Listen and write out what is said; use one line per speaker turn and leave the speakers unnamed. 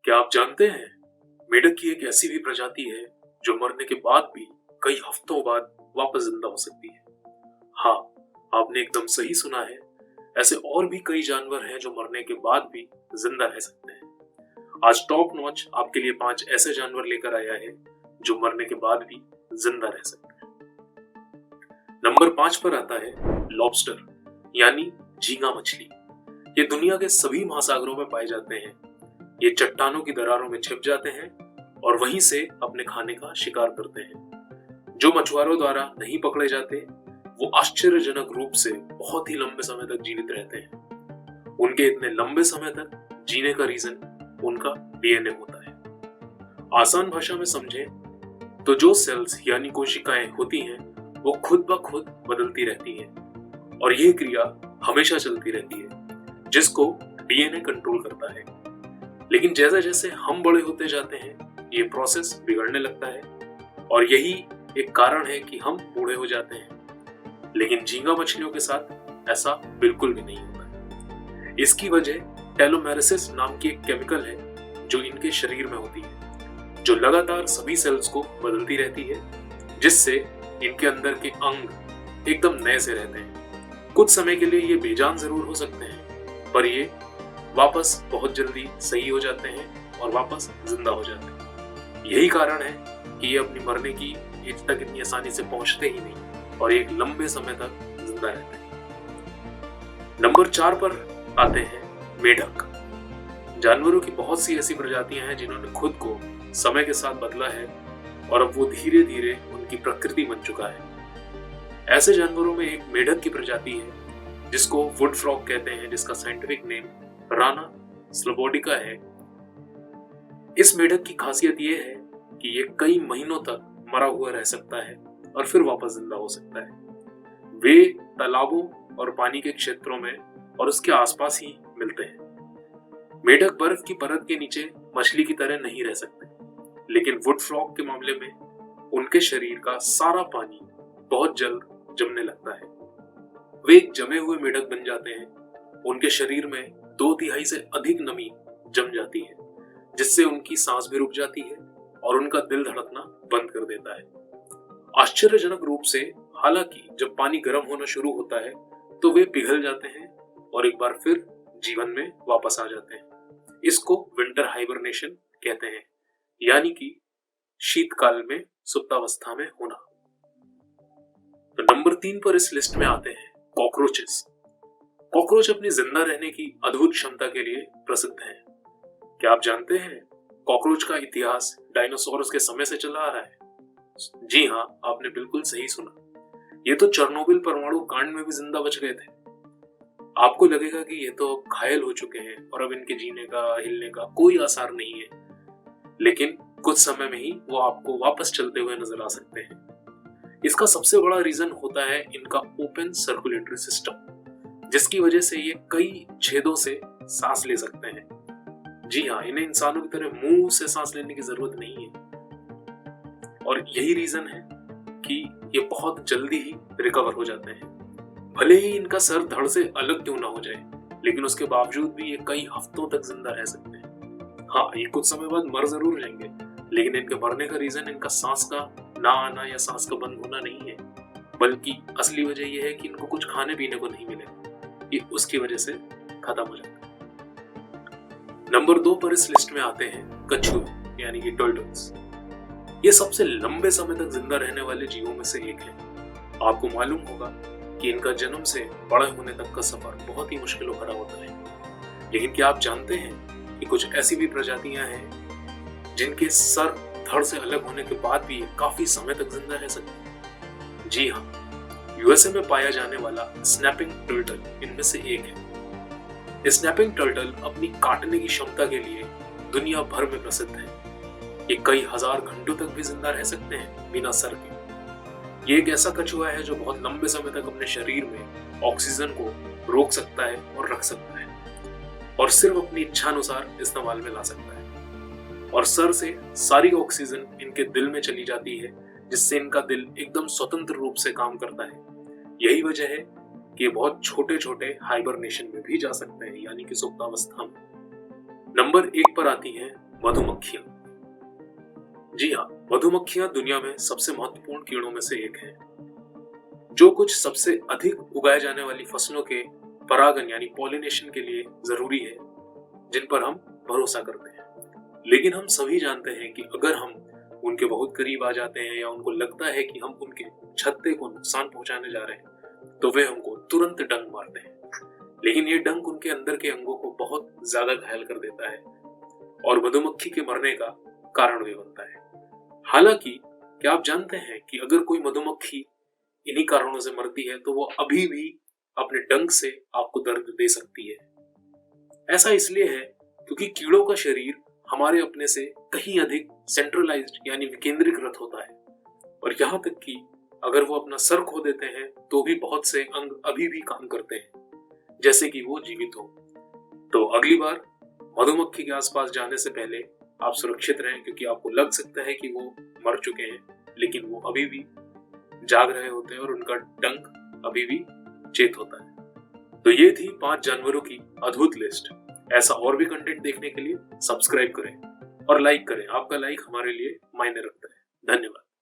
क्या आप जानते हैं मेढक की एक ऐसी भी प्रजाति है जो मरने के बाद भी कई हफ्तों बाद वापस जिंदा हो सकती है। हाँ, आपने एकदम सही सुना है। ऐसे और भी कई जानवर हैं जो मरने के बाद भी जिंदा रह सकते हैं। आज टॉप नॉच आपके लिए 5 ऐसे जानवर लेकर आया है जो मरने के बाद भी जिंदा रह सकते हैं। नंबर 5 पर आता है लॉबस्टर यानी झींगा मछली। ये दुनिया के सभी महासागरों में पाए जाते हैं। ये चट्टानों की दरारों में छिप जाते हैं और वहीं से अपने खाने का शिकार करते हैं। जो मछुआरों द्वारा नहीं पकड़े जाते वो आश्चर्यजनक रूप से बहुत ही लंबे समय तक जीवित रहते हैं। उनके इतने लंबे समय तक जीने का रीजन उनका डीएनए होता है। आसान भाषा में समझे तो जो सेल्स यानी कोशिकाएं होती हैं वो खुद ब खुद बदलती रहती हैं और ये क्रिया हमेशा चलती रहती है जिसको डीएनए कंट्रोल करता है। लेकिन जैसे जैसे हम बड़े होते जाते हैं ये प्रोसेस बिगड़ने लगता है और यही एक कारण है कि हम बूढ़े हो जाते हैं। लेकिन झींगा मछलियों के साथ ऐसा बिल्कुल भी नहीं होता है। इसकी वजह टेलोमेरेसिस नाम की एक केमिकल है जो इनके शरीर में होती है, जो लगातार सभी सेल्स को बदलती रहती है, जिससे इनके अंदर के अंग एकदम नए से रहते हैं। कुछ समय के लिए ये बेजान जरूर हो सकते हैं पर ये वापस बहुत जल्दी सही हो जाते हैं और वापस जिंदा हो जाते हैं। यही कारण है कि ये अपनी मरने की एज तक इतनी आसानी से पहुंचते ही नहीं और एक लंबे समय तक जिंदा रहते हैं। नंबर 4 पर आते हैं मेढक। जानवरों की बहुत सी ऐसी प्रजातियां हैं जिन्होंने खुद को समय के साथ बदला है और अब वो धीरे धीरे उनकी प्रकृति बन चुका है। ऐसे जानवरों में एक मेढक की प्रजाति है जिसको वुड फ्रॉग कहते हैं, जिसका साइंटिफिक नेम राना स्लोबोडिका है। इस मेढक की खासियत यह है कि ये कई महीनों तक मरा हुआ रह सकता है और फिर वापस जिंदा हो सकता है। वे तालाबों और पानी के क्षेत्रों में और उसके आसपास ही मिलते हैं। मेढक बर्फ की परत के नीचे मछली की तरह नहीं रह सकते, लेकिन वुड फ्रॉग के मामले में उनके शरीर का सारा पानी बहुत जल्द जमने लगता है। वे एक जमे हुए मेढक बन जाते हैं। उनके शरीर में 2/3 से अधिक नमी जम जाती है, जिससे उनकी सांस भी रुक जाती है और उनका दिल धड़कना बंद कर देता है। आश्चर्यजनक रूप से, हालांकि जब पानी गर्म होना शुरू होता है तो वे पिघल जाते हैं और एक बार फिर जीवन में वापस आ जाते हैं। इसको विंटर हाइबरनेशन कहते हैं, यानी कि शीतकाल में सुप्तावस्था में होना। तो नंबर 3 पर इस लिस्ट में आते हैं कॉकरोचेस। कॉकरोच अपनी जिंदा रहने की अद्भुत क्षमता के लिए प्रसिद्ध हैं। क्या आप जानते हैं कॉकरोच का इतिहास डायनासोरस के समय से चला आ रहा है? जी हाँ, आपने बिल्कुल सही सुना। ये तो चेरनोबिल परमाणु कांड में भी जिंदा बच गए थे। आपको लगेगा कि ये तो घायल हो चुके हैं और अब इनके जीने का, हिलने का कोई आसार नहीं है, लेकिन कुछ समय में ही वो आपको वापस चलते हुए नजर आ सकते हैं। इसका सबसे बड़ा रीजन होता है इनका ओपन सर्कुलेटरी सिस्टम, जिसकी वजह से ये कई छेदों से सांस ले सकते हैं। जी हाँ, इन्हें इंसानों की तरह मुंह से सांस लेने की जरूरत नहीं है और यही रीजन है कि ये बहुत जल्दी ही रिकवर हो जाते हैं। भले ही इनका सर धड़ से अलग क्यों ना हो जाए, लेकिन उसके बावजूद भी ये कई हफ्तों तक जिंदा रह सकते हैं। हाँ, ये कुछ समय बाद मर जरूर जाएंगे, लेकिन इनके मरने का रीजन इनका सांस का ना आना या सांस का बंद होना नहीं है, बल्कि असली वजह यह है कि इनको कुछ खाने पीने को नहीं मिलेगा। ये उसकी वजह से खत्म हो जाता है। नंबर 2 पर इस लिस्ट में आते हैं कछुए यानी कि टर्टल्स। ये सबसे लंबे समय तक जिंदा रहने वाले जीवों में से एक है। आपको मालूम होगा कि इनका जन्म से बड़े होने तक का सफर बहुत ही मुश्किल भरा होता है। लेकिन क्या आप जानते हैं कि कुछ ऐसी भी प्रजातियां हैं जिनके सर धड़ से अलग होने के बाद भी ये काफी समय तक जिंदा रह सकते हैं? जी हाँ, यूएसए में पाया जाने वाला स्नैपिंग टर्टल इनमें से एक है। स्नैपिंग टर्टल अपनी काटने की क्षमता के लिए दुनिया भर में प्रसिद्ध है। ये कई हजार घंटों तक भी जिंदा रह सकते हैं बिना सर के। ये एक ऐसा कछुआ है जो बहुत लंबे समय तक अपने शरीर में ऑक्सीजन को रोक सकता है और रख सकता है और सिर्फ अपनी इच्छानुसार इस्तेमाल में ला सकता है। और सर से सारी ऑक्सीजन इनके दिल में चली जाती है, जिससे इनका दिल एकदम स्वतंत्र रूप से काम करता है। यही वजह है कि बहुत छोटे छोटे हाइबरनेशन में भी जा सकते हैं, यानी कि सुप्तावस्था में। नंबर 1 पर आती है मधुमक्खियां। जी हाँ, मधुमक्खियां दुनिया में सबसे महत्वपूर्ण कीड़ों में से एक है, जो कुछ सबसे अधिक उगाए जाने वाली फसलों के परागन यानी पॉलिनेशन के लिए जरूरी है, जिन पर हम भरोसा करते हैं। लेकिन हम सभी जानते हैं कि अगर हम उनके बहुत करीब आ जाते हैं या उनको लगता है कि हम उनके छत्ते को नुकसान पहुंचाने जा रहे हैं, तो वे हमको तुरंत डंक मारते हैं। लेकिन ये डंक उनके अंदर के अंगों को बहुत ज्यादा घायल कर देता है और मधुमक्खी के मरने का कारण भी बनता है। हालांकि क्या आप जानते हैं कि अगर कोई मधुमक्खी इन्हीं कारणों से मरती है तो वो अभी भी अपने डंक से आपको दर्द दे सकती है। ऐसा इसलिए है क्योंकि कीड़ों का शरीर हमारे अपने से कहीं अधिक सेंट्रलाइज्ड यानी विकेंद्रीकृत होता है, और यहाँ तक कि अगर वो अपना सर खो देते हैं तो भी बहुत से अंग अभी भी काम करते हैं जैसे कि वो जीवित हो। तो अगली बार मधुमक्खी के आसपास जाने से पहले आप सुरक्षित रहें, क्योंकि आपको लग सकता है कि वो मर चुके हैं, लेकिन वो अभी भी जाग रहे होते हैं और उनका डंक अभी भी चेत होता है। तो ये थी 5 जानवरों की अद्भुत लिस्ट। ऐसा और भी कंटेंट देखने के लिए सब्सक्राइब करें और लाइक करें। आपका लाइक हमारे लिए मायने रखता है। धन्यवाद।